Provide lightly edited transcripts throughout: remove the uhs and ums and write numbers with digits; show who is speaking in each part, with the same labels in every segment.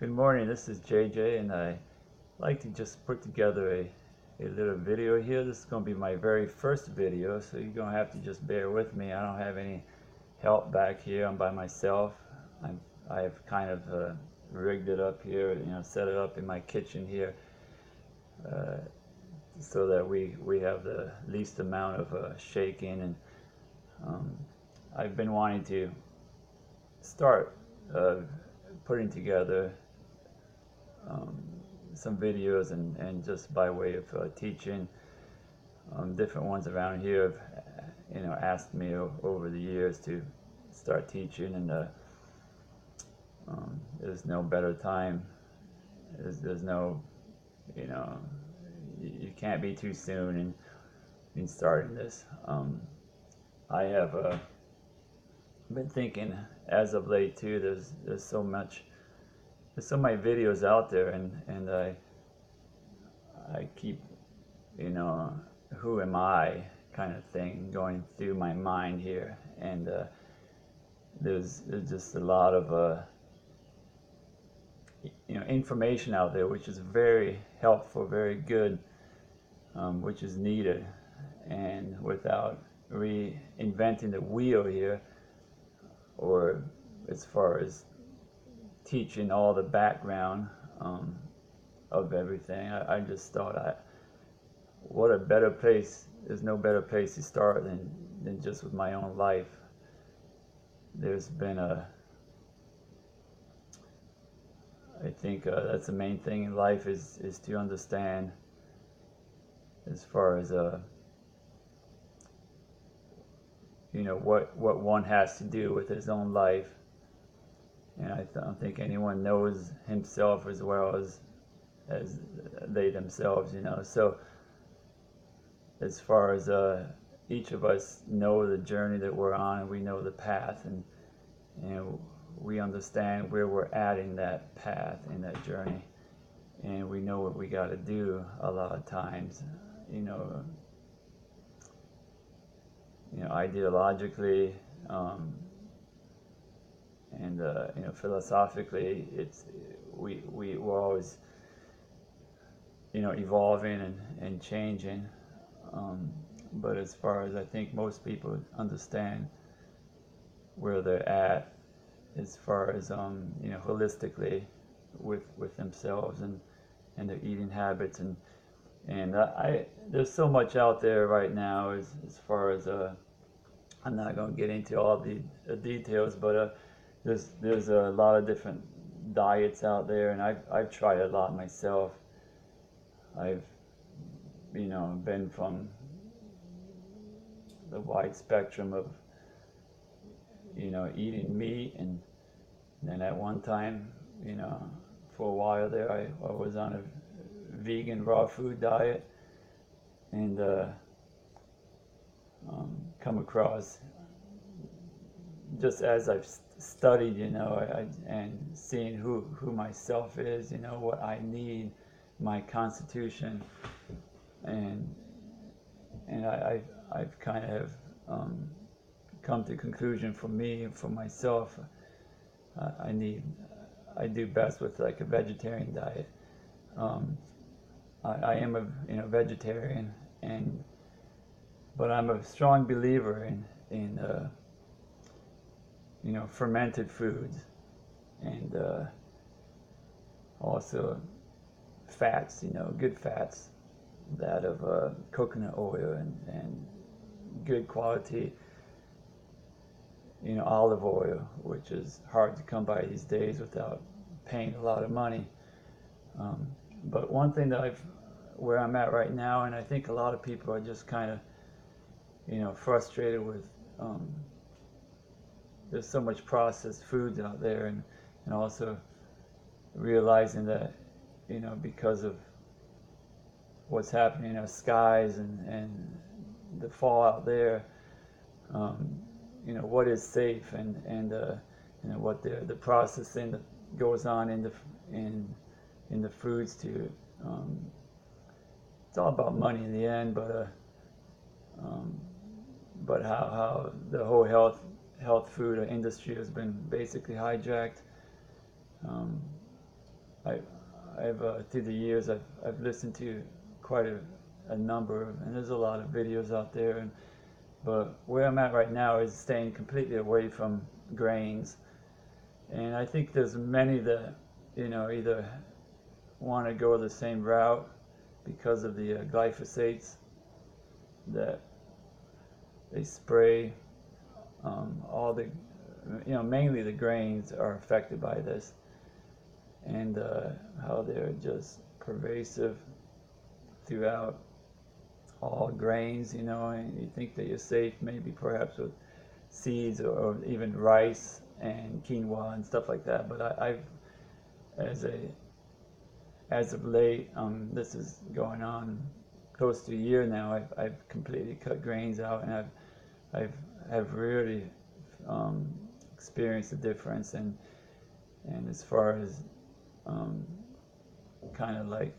Speaker 1: Good morning, this is JJ, and I like to just put together a little video here. This is going to be my very first video, so you're going to have to just bear with me. I don't have any help back here. I'm by myself. I've kind of rigged it up here, set it up in my kitchen here uh, so that we have the least amount of shaking. And um, I've been wanting to start putting together some videos and just by way of teaching. Different ones around here have asked me over the years to start teaching, and there's no better time. There's no, you can't be too soon in starting this. I have been thinking as of late too. There's so many videos out there, and I keep, who am I kind of thing going through my mind here, and there's just a lot of information out there, which is very helpful, very good, which is needed, and without reinventing the wheel here, or as far as teaching all the background of everything. I just thought, what a better place, there's no better place to start than just with my own life. There's been I think that's the main thing in life is to understand as far as what one has to do with his own life. And I don't think anyone knows himself as well as they themselves, So as far as each of us know the journey that we're on, and we know the path, and we understand where we're at in that path, in that journey, and we know what we got to do a lot of times, ideologically, and philosophically. We're always evolving and changing, but as far as I think most people understand where they're at as far as holistically with themselves and their eating habits, and there's so much out there right now as far as I'm not going to get into all the details, but there's a lot of different diets out there, and I've tried a lot myself. I've been from the wide spectrum of eating meat, and then at one time, for a while there, I was on a vegan raw food diet, and come across, just as I've studied, and seeing who myself is, what I need, my constitution, and I've kind of come to the conclusion for me and for myself, I do best with like a vegetarian diet. I am a vegetarian, but I'm a strong believer in fermented foods, and also fats, good fats, that of coconut oil, and good quality olive oil, which is hard to come by these days without paying a lot of money. But one thing that where I'm at right now, and I think a lot of people are just kind of frustrated with there's so much processed foods out there, and also realizing that because of what's happening in our skies and the fallout there, what is safe, and what the processing that goes on in the foods to it's all about money in the end, but how the whole health food industry has been basically hijacked, I, I've through the years I've listened to quite a number of, and there's a lot of videos out there, but where I'm at right now is staying completely away from grains. And I think there's many that, either want to go the same route because of the glyphosates that they spray. All the, mainly the grains are affected by this, and how they're just pervasive throughout all grains, and you think that you're safe maybe perhaps with seeds or even rice and quinoa and stuff like that. But I've, as of late, this is going on close to a year now, I've completely cut grains out, and I've really experienced a difference, and as far as kind of like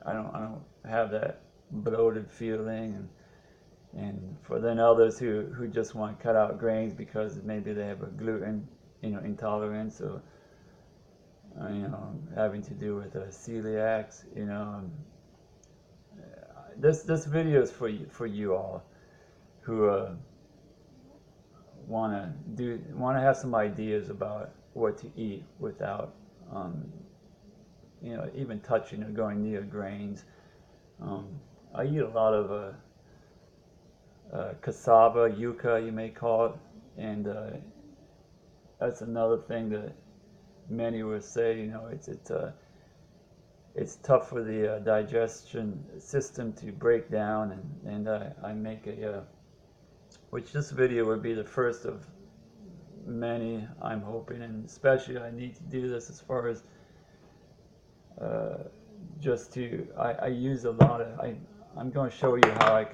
Speaker 1: I don't have that bloated feeling, and for then others who just want to cut out grains because maybe they have a gluten intolerance, or having to do with celiacs. This video is for you all who want to have some ideas about what to eat without even touching or going near grains. I eat a lot of cassava, yuca, you may call it, and that's another thing that many would say. It's tough for the digestion system to break down, and I make which this video would be the first of many, I'm hoping, and especially I need to do this as far as just to, I use a lot of, I'm going to show you how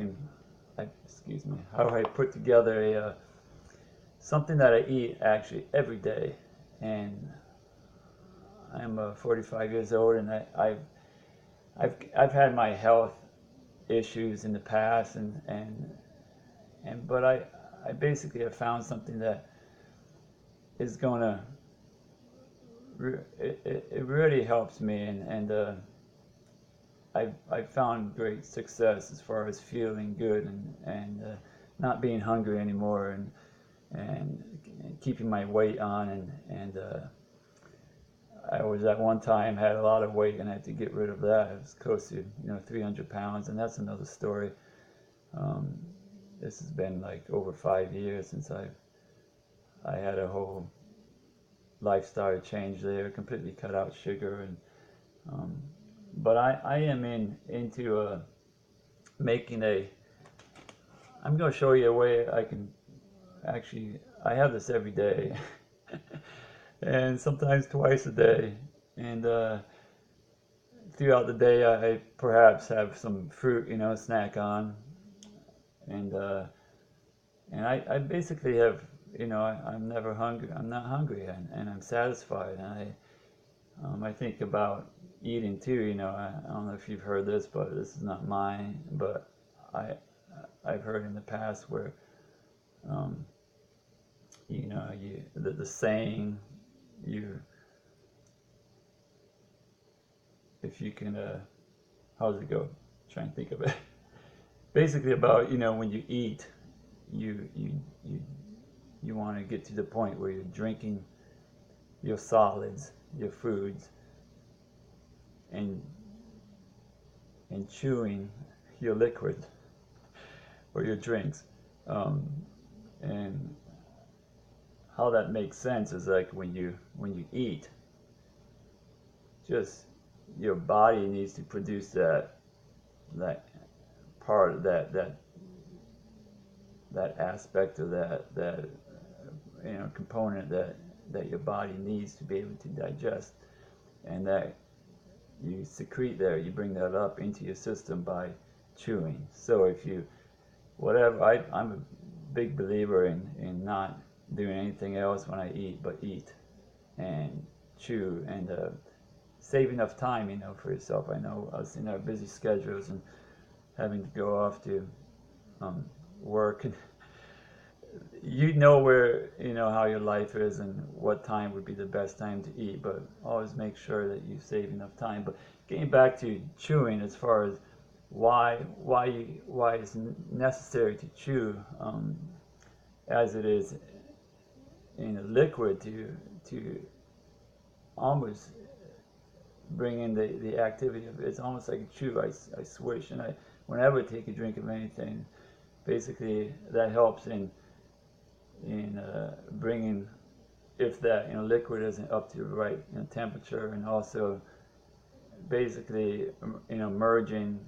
Speaker 1: how I put together something that I eat actually every day. And I'm 45 years old, and I've had my health issues in the past, but I basically have found something that is gonna it really helps me, and I've found great success as far as feeling good, and not being hungry anymore, and keeping my weight on, and I was at one time had a lot of weight, and I had to get rid of that. It was close to 300 pounds, and that's another story. This has been like over 5 years since I had a whole lifestyle change there, completely cut out sugar, and but I am into making I'm going to show you a way I can actually, I have this every day and sometimes twice a day, and throughout the day I perhaps have some fruit, snack on, and I basically have, I'm never hungry. I'm not hungry, and I'm satisfied. And I think about eating too. I don't know if you've heard this, but this is not mine. But I've heard in the past where, the saying, if you can, how does it go? Try and think of it. Basically about, when you eat, you want to get to the point where you're drinking your solids, your foods, and chewing your liquid or your drinks. And how that makes sense is like when you eat, just your body needs to produce that part of that aspect of that component that your body needs to be able to digest, and that you secrete there, you bring that up into your system by chewing. So if you, whatever, I'm a big believer in not doing anything else when I eat but eat and chew, and save enough time, for yourself. I know us in our busy schedules and having to go off to work, and you know where, you know, how your life is and what time would be the best time to eat, but always make sure that you save enough time. But getting back to chewing, as far as why it's necessary to chew, as it is in a liquid, to almost bring in the activity of it. It's almost like a chew. I swish, and whenever I take a drink of anything, basically that helps in bringing, if that, you know, liquid isn't up to the right, you know, temperature, and also basically, you know, merging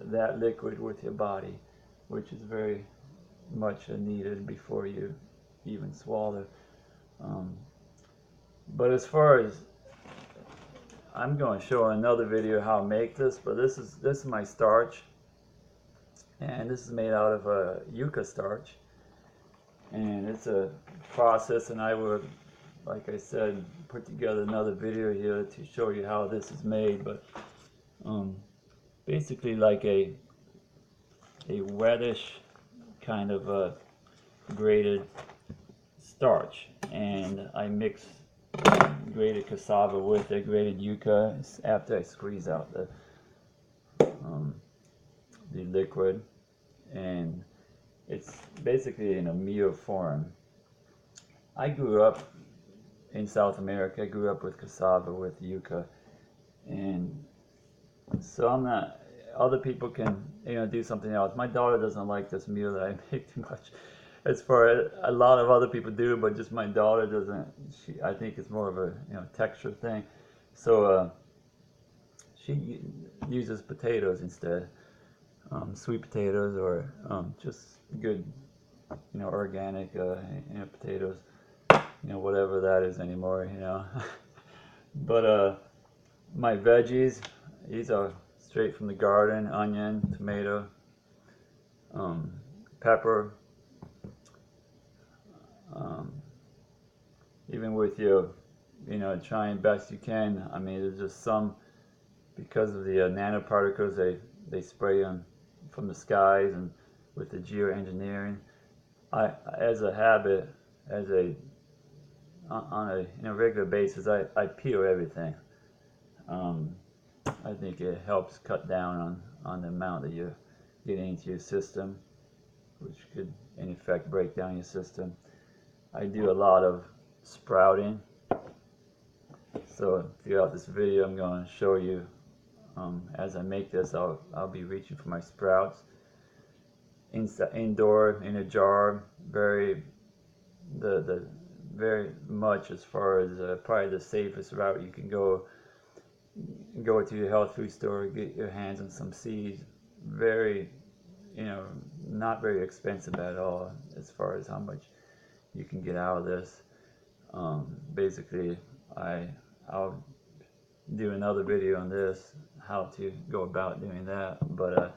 Speaker 1: that liquid with your body, which is very much needed before you even swallow. But as far as, I'm going to show another video how to make this, but this is my starch, and this is made out of yucca starch, and it's a process, and I would, like I said, put together another video here to show you how this is made. But basically like a wettish kind of grated starch, and I mix grated cassava with the grated yucca after I squeeze out the liquid, and it's basically in a meal form. I grew up in South America. I grew up with cassava, with yucca, and so I'm not, other people can, you know, do something else. My daughter doesn't like this meal that I make too much. As far as a lot of other people do, but just my daughter doesn't. I think it's more of a, you know, texture thing. So she uses potatoes instead, sweet potatoes, or just good, you know, organic, you know, potatoes, you know, whatever that is anymore, you know. But my veggies, these are straight from the garden: onion, tomato, pepper. Even with your, you know, trying best you can, I mean, there's just some, because of the nanoparticles they spray them from the skies, and with the geoengineering, as a habit, on a, you know, regular basis, I peel everything. I think it helps cut down on the amount that you're getting into your system, which could in effect break down your system. I do a lot of sprouting, so throughout this video I'm going to show you, as I make this, I'll be reaching for my sprouts indoor in a jar, very much, as far as probably the safest route you can go to your health food store, get your hands on some seeds. Very, you know, not very expensive at all as far as how much you can get out of this. Basically, I'll do another video on this, how to go about doing that. But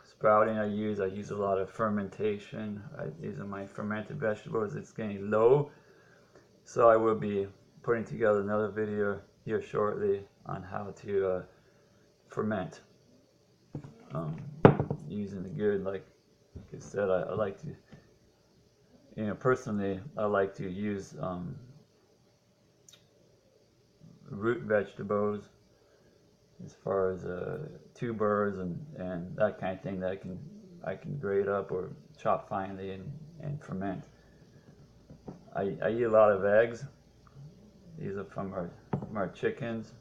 Speaker 1: sprouting, I use a lot of fermentation. These are my fermented vegetables. It's getting low, so I will be putting together another video here shortly on how to ferment, using the good, like I said, I like to, you know, personally, I like to use root vegetables, as far as tubers and that kind of thing, that I can grate up or chop finely and ferment. I eat a lot of eggs. These are from our chickens.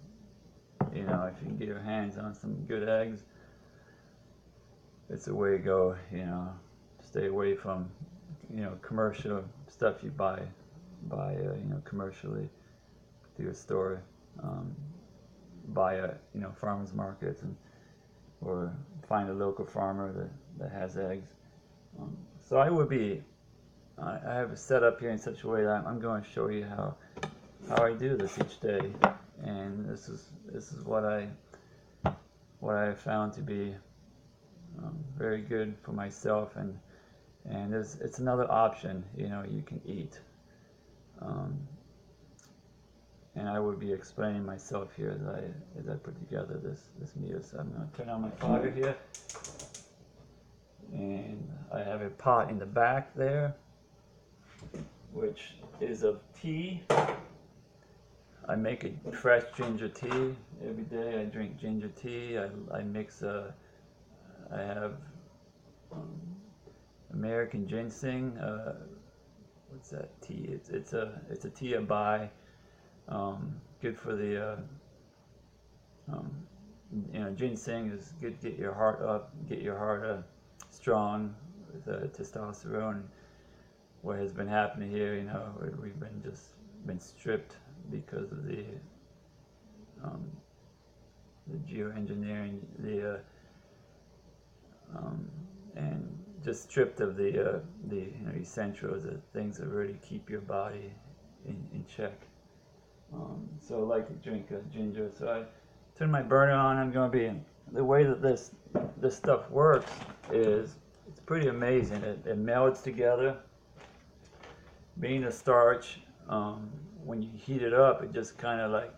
Speaker 1: You know, if you can get your hands on some good eggs, it's a way to go. You know, stay away from, you know, commercial stuff you buy you know, commercially through a store, buy you know, farmers markets, or find a local farmer that has eggs. So I would be, I have it set up here in such a way that I'm going to show you how I do this each day, and this is what I found to be very good for myself, and it's another option, you know, you can eat. And I would be explaining myself here as I put together this meal. So I'm going to turn on my fire here. And I have a pot in the back there, which is of tea. I make a fresh ginger tea every day. I drink ginger tea. I mix I have um, American ginseng. What's that tea? It's a tea I buy. Good for the um, ginseng is good to get your heart up, get your heart strong with testosterone. What has been happening here, we've been stripped because of the geoengineering, and just stripped of the essentials, the things that really keep your body in check. So I like to drink ginger. So I turn my burner on. I'm going to be the way that this stuff works is it's pretty amazing. It melds together. Being a starch, when you heat it up, it just kind of like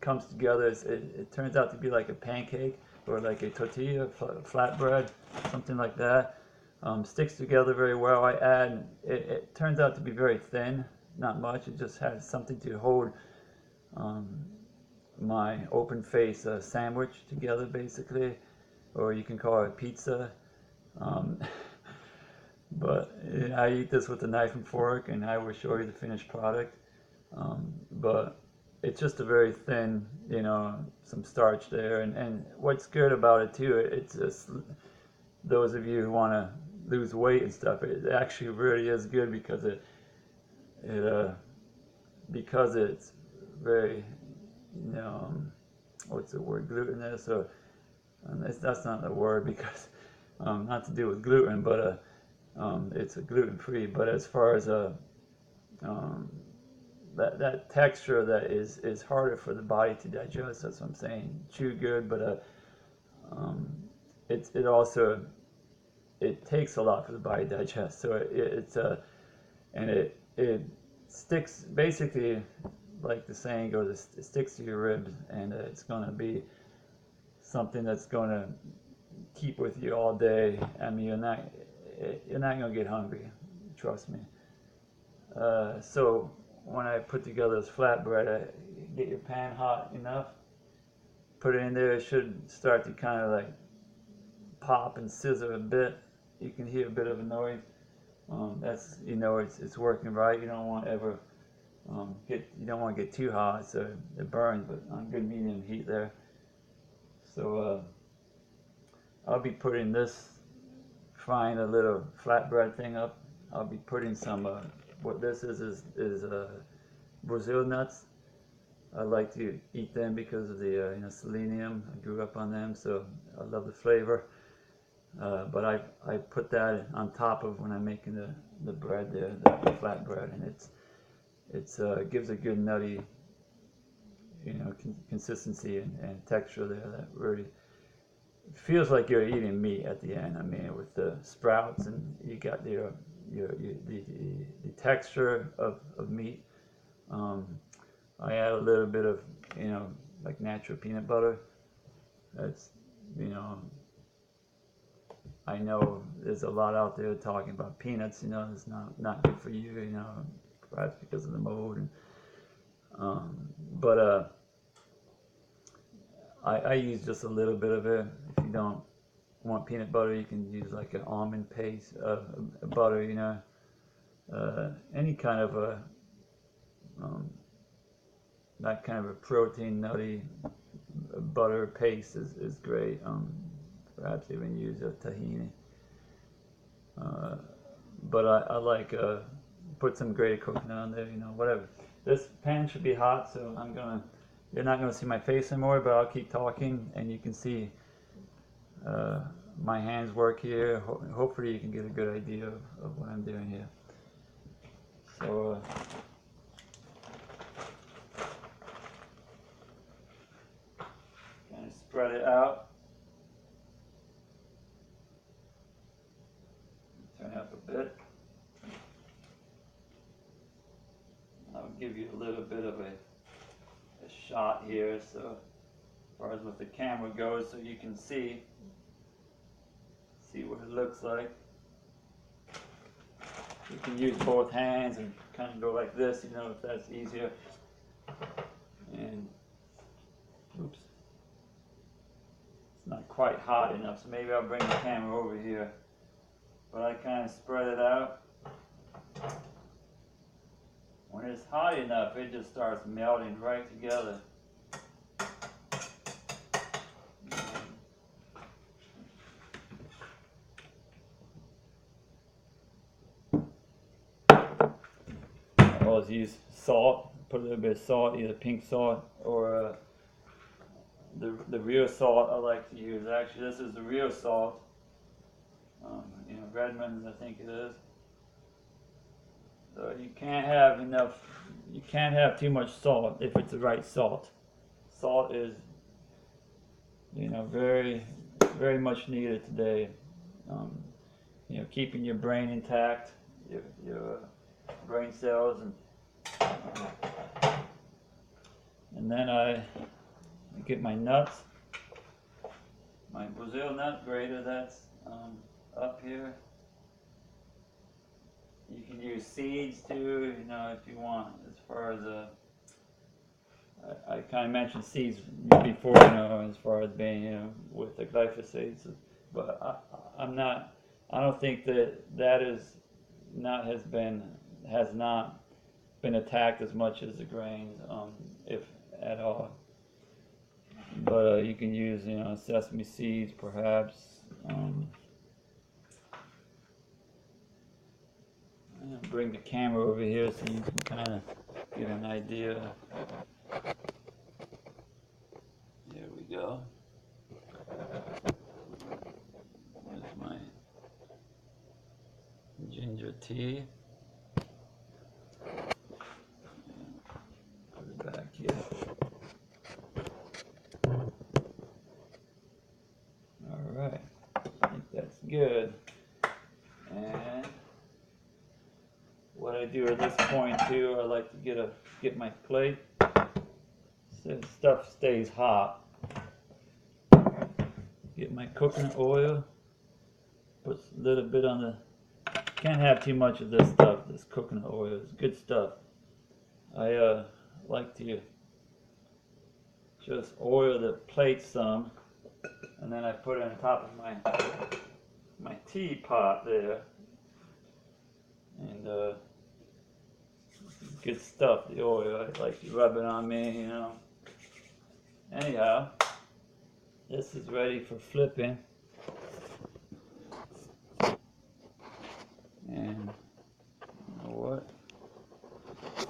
Speaker 1: comes together. It turns out to be like a pancake or like a tortilla, flatbread, something like that. Sticks together very well. I add, it turns out to be very thin, not much. It just has something to hold my open face sandwich together, basically, or you can call it pizza. But I eat this with a knife and fork, and I will show you the finished product. But it's just a very thin, some starch there. And what's good about it too, it's just, those of you who want to lose weight and stuff, it actually really is good because because it's very, what's the word, glutinous, or that's not the word because not to do with gluten, but it's a gluten-free. But as far as that texture that is harder for the body to digest, that's what I'm saying. Chew good, but it also takes a lot for the body to digest. So and it sticks, basically, like the saying goes, it sticks to your ribs, and it's going to be something that's going to keep with you all day. I mean, you're not going to get hungry, trust me. So when I put together this flatbread, I get your pan hot enough, put it in there. It should start to kind of like pop and scissor a bit. You can hear a bit of a noise. That's, it's working right. You don't want to ever you don't want to get too hot so it burns, but on good medium heat there. So I'll be putting this, frying a little flatbread thing up. I'll be putting some what this is Brazil nuts. I like to eat them because of the selenium. I grew up on them, so I love the flavor. But I put that on top of when I'm making the bread there, the flatbread, and it gives a good nutty, consistency and texture there that really feels like you're eating meat at the end. I mean, with the sprouts, and you got the texture of meat. I add a little bit of, like natural peanut butter. That's, I know there's a lot out there talking about peanuts, it's not good for you, perhaps because of the mold. But I use just a little bit of it. If you don't want peanut butter, you can use like an almond paste butter, any kind of a that kind of a protein nutty butter paste is great. Perhaps even use a tahini. But I like put some grated coconut on there, whatever. This pan should be hot, so you're not gonna see my face anymore, but I'll keep talking, and you can see my hands work here. Hopefully you can get a good idea of what I'm doing here. So kind of spread it out. Turn it up a bit. I'll give you a little bit of a shot here, so as far as with the camera goes, so you can see. see what it looks like. You can use both hands and kind of go like this, you know, if that's easier. And oops, it's not quite hot enough, so maybe I'll bring the camera over here. But I kind of spread it out. When it's hot enough, it just starts melting right together. I always use salt, put a little bit of salt, either pink salt or the real salt I like to use. Actually, this is the real salt. You know, Redmond's, I think it is. So you can't have enough, you can't have too much salt if it's the right salt. Salt is, you know, very, very much needed today. You know, keeping your brain intact, your brain cells, and then I get my nuts, my Brazil nut grater that's up here. You can use seeds too, you know, if you want. As far as I kind of mentioned seeds before, you know, as far as being, you know, with the glyphosate, but I don't think that has not been attacked as much as the grains, if at all. But you can use, you know, sesame seeds perhaps. I'll bring the camera over here so you can kind of get an idea. There we go. There's my ginger tea. Put it back here. Alright, I think that's good. And what I do at this point too, I like to get my plate so stuff stays hot. Get my coconut oil, put a little bit on the, can't have too much of this stuff, this coconut oil, it's good stuff. I like to just oil the plate some, and then I put it on top of my teapot there, and good stuff, the oil. I like to rub it on me, you know. Anyhow, this is ready for flipping. And you know what?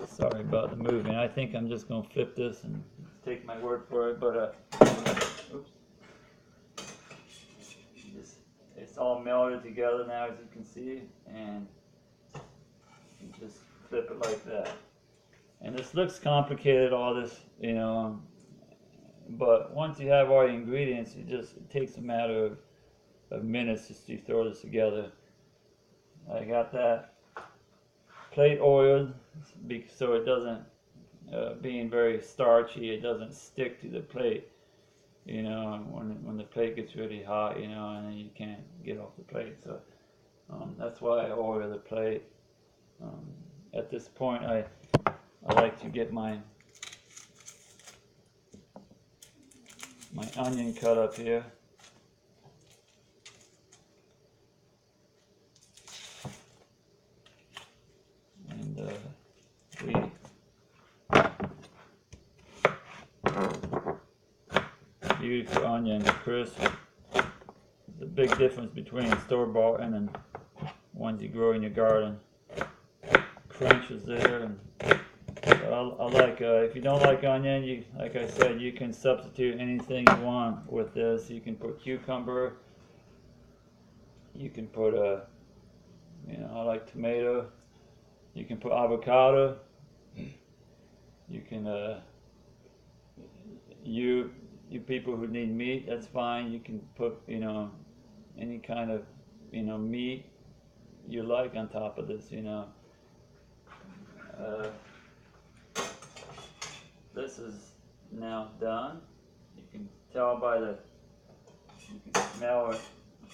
Speaker 1: Sorry about the moving. I think I'm just going to flip this and take my word for it, but oops. It's all melted together now, as you can see, and you just flip it like that. And this looks complicated, all this, you know, but once you have all the ingredients, it takes a matter of minutes just to throw this together. I got that plate oiled so it doesn't, being very starchy, it doesn't stick to the plate, you know, when the plate gets really hot, you know, and then you can't get off the plate. So that's why I oil the plate. At this point, I like to get my onion cut up here. And beautiful onion, crisp. The big difference between store-bought and then ones you grow in your garden. Crunch is there, and I like, if you don't like onion, like I said, you can substitute anything you want with this. You can put cucumber, you can put you know, I like tomato, you can put avocado, you can, you people who need meat, that's fine. You can put, you know, any kind of, you know, meat you like on top of this, you know. This is now done. You can tell by you can smell it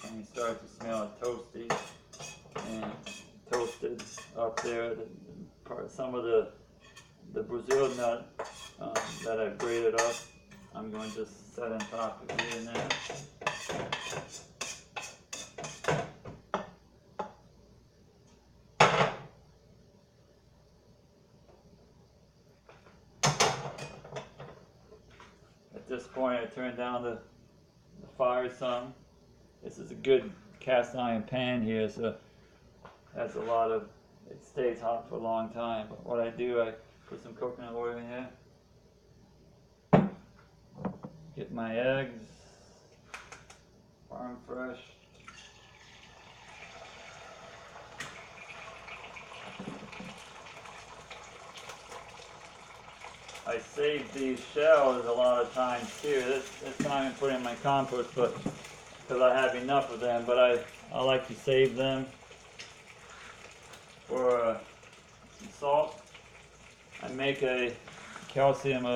Speaker 1: and you start to smell it toasty and toasted up there. Some of the Brazil nut that I've grated up, I'm going to just set on top of here now. At this point, I turn down the fire some. This is a good cast iron pan here, so it has a lot of, it stays hot for a long time. But what I do, I put some coconut oil in here. Get my eggs, farm fresh. I save these shells a lot of times too. This time I'm putting in my compost, but because I have enough of them. But I like to save them for some salt. I make a calcium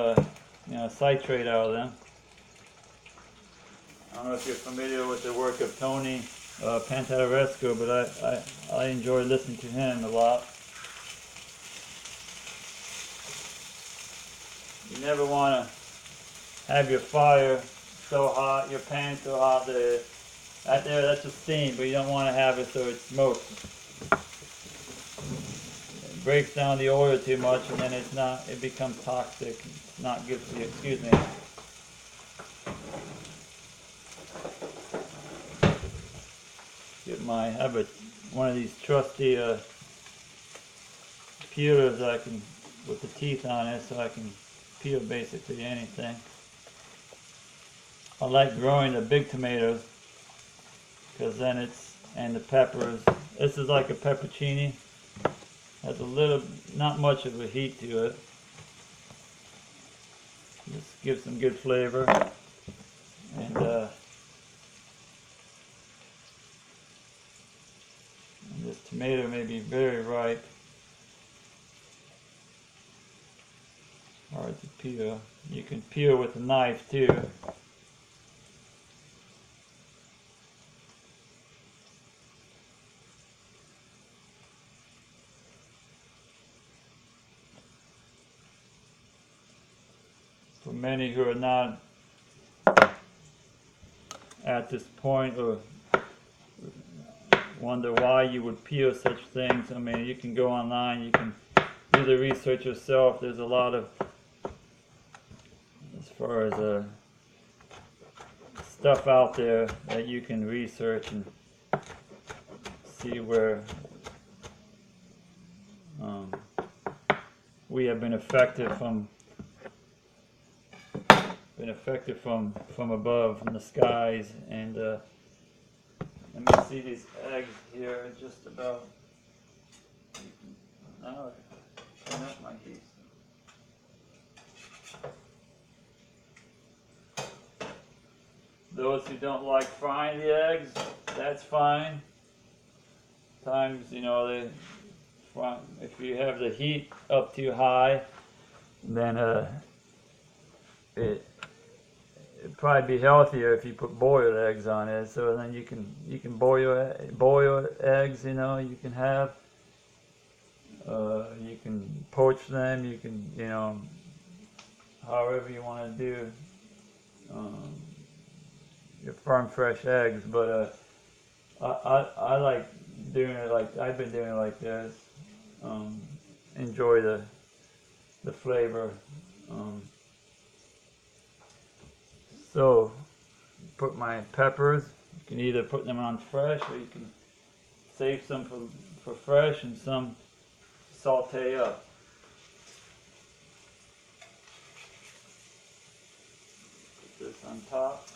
Speaker 1: citrate out of them. I don't know if you're familiar with the work of Tony Pantadaresco, but I enjoy listening to him a lot. You never want to have your fire so hot, your pan so hot that that's just steam, but you don't want to have it so it smokes. It breaks down the oil too much, and then it becomes toxic. It's not good for you. Excuse me. I have one of these trusty peelers that I can, with the teeth on it, so I can peel basically anything. I like growing the big tomatoes because then and the peppers. This is like a peppercini. Has a little, not much of a heat to it. Just gives some good flavor. And this tomato may be very ripe. Hard to peel. You can peel with a knife too. For many who are not at this point or wonder why you would peel such things, I mean, you can go online, you can do the research yourself. There's a lot of, as far as stuff out there that you can research and see where we have been affected from above, from the skies. And let me see these eggs here. Just about. Now I turn up my heat. Those who don't like frying the eggs, that's fine. Sometimes, you know, if you have the heat up too high, then it'd probably be healthier if you put boiled eggs on it. So then you can boil eggs. You know, you can have. You can poach them. You can, you know, however you want to do your farm fresh eggs. But I like doing it like I've been doing it like this. Enjoy the flavor. So put my peppers. You can either put them on fresh, or you can save some for fresh and some saute up. Put this on top.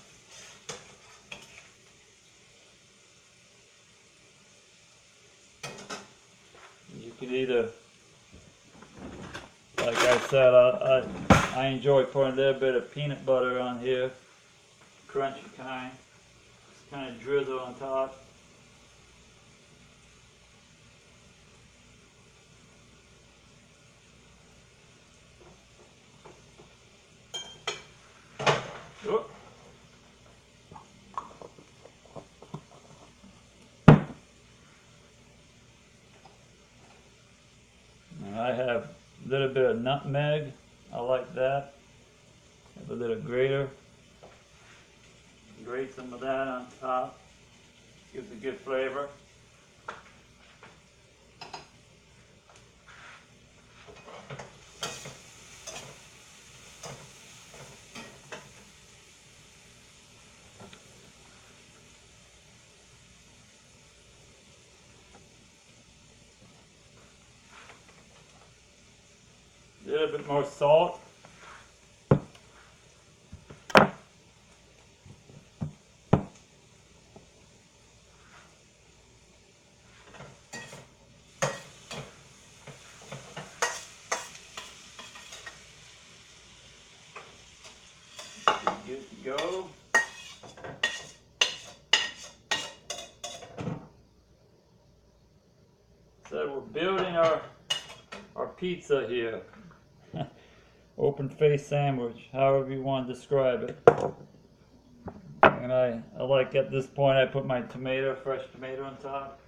Speaker 1: You can either, like I said, I enjoy putting a little bit of peanut butter on here, crunchy kind. Just kind of drizzle on top. I have a little bit of nutmeg. I like that. Have a little grater. Grate some of that on top. Gives a good flavor. A little bit more salt. Good to go. So we're building our pizza here. Open face sandwich, however you want to describe it. And I like at this point I put my tomato, fresh tomato on top.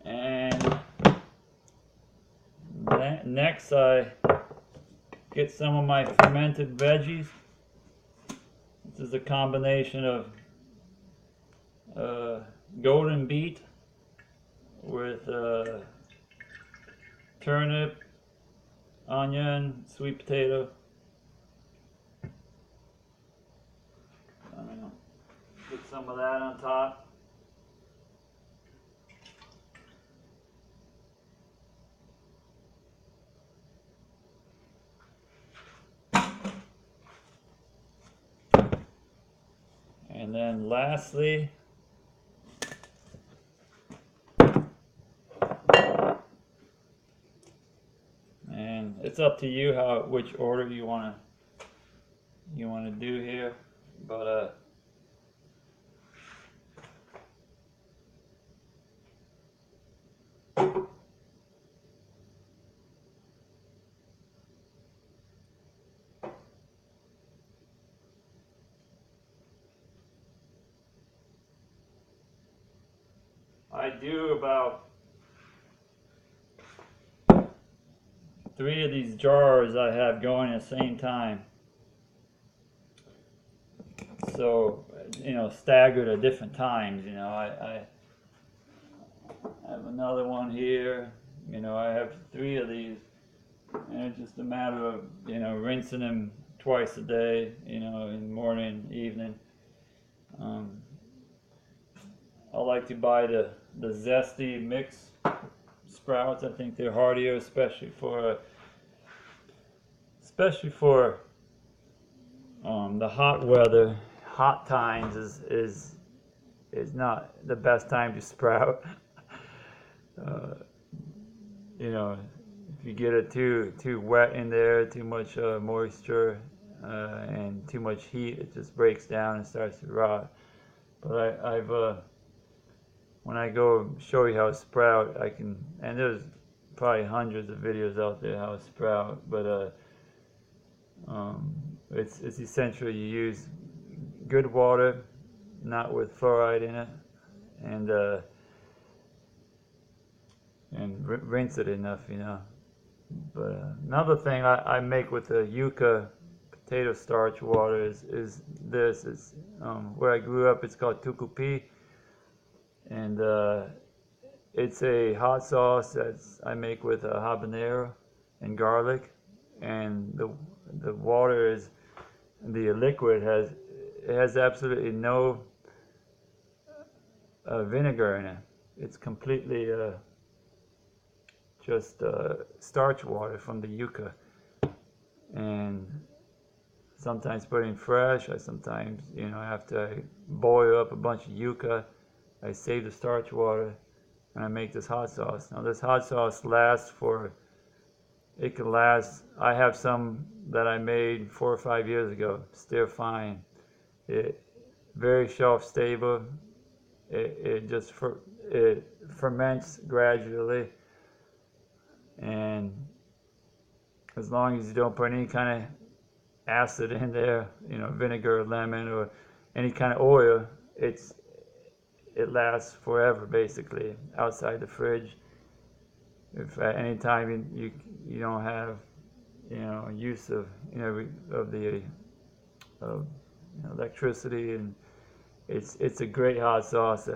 Speaker 1: And next I get some of my fermented veggies. This is a combination of golden beet with turnip, onion, sweet potato. Get some of that on top. And then lastly, and it's up to you which order you want to do here, but I do about 3 of these jars I have going at the same time. So, you know, staggered at different times. You know, I have another one here. You know, I have 3 of these, and it's just a matter of, you know, rinsing them twice a day. You know, in the morning, evening. I like to buy the zesty mix sprouts. I think they're heartier, especially for the hot weather. Hot times is not the best time to sprout. You know, if you get it too wet in there, too much moisture and too much heat, it just breaks down and starts to rot. But I've when I go show you how to sprout, I can, and there's probably hundreds of videos out there how to sprout, but it's essentially you use good water, not with fluoride in it, and rinse it enough, you know. But another thing I make with the yucca potato starch water is this. It's where I grew up. It's called tucupi, and it's a hot sauce I make with habanero and garlic, and the water is the liquid has absolutely no vinegar in it. It's completely just starch water from the yucca, and sometimes put in fresh. I sometimes, you know, after I boil up a bunch of yucca, I save the starch water and I make this hot sauce. Now this hot sauce lasts it can last, I have some that I made 4 or 5 years ago, still fine. It very shelf stable. It ferments gradually, and as long as you don't put any kind of acid in there, you know, vinegar, lemon, or any kind of oil, it lasts forever, basically, outside the fridge. If at any time you don't have, use of, of the electricity, and it's a great hot sauce.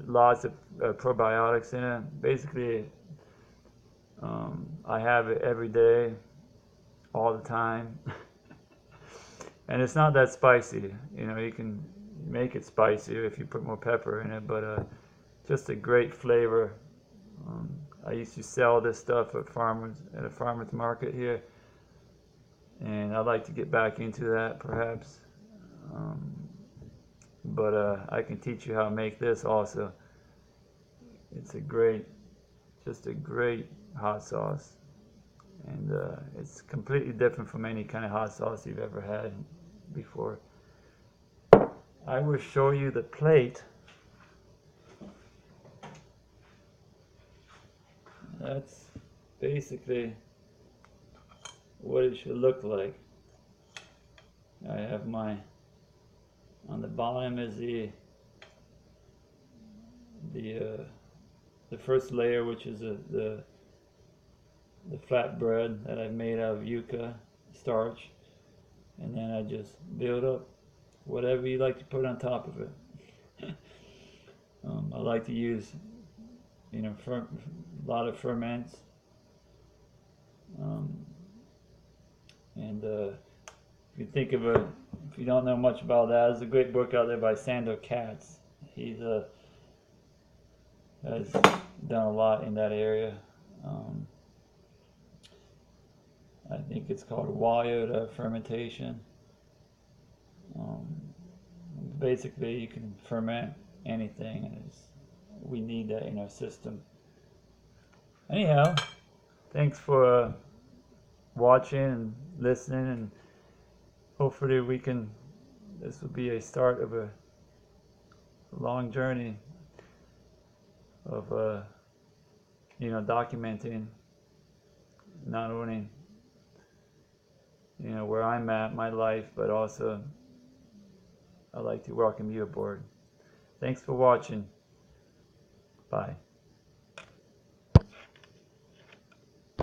Speaker 1: Lots of probiotics in it. Basically, I have it every day, all the time. And it's not that spicy. You can make it spicier if you put more pepper in it, but just a great flavor. I used to sell this stuff at a farmer's market here, and I'd like to get back into that perhaps. But I can teach you how to make this also. It's just a great hot sauce, and it's completely different from any kind of hot sauce you've ever had before. I will show you the plate. That's basically what it should look like. I have on the bottom is the first layer, which is the flat bread that I've made out of yucca starch, and then I just build up whatever you like to put on top of it. I like to use a lot of ferments, and if you don't know much about that, there's a great book out there by Sandor Katz. He's has done a lot in that area. I think it's called wired fermentation. Basically, you can ferment anything, and we need that in our system. Anyhow, thanks for watching and listening, and hopefully this will be a start of a long journey of documenting not only where I'm at, my life, but also I'd like to welcome you aboard. Thanks for watching. Bye.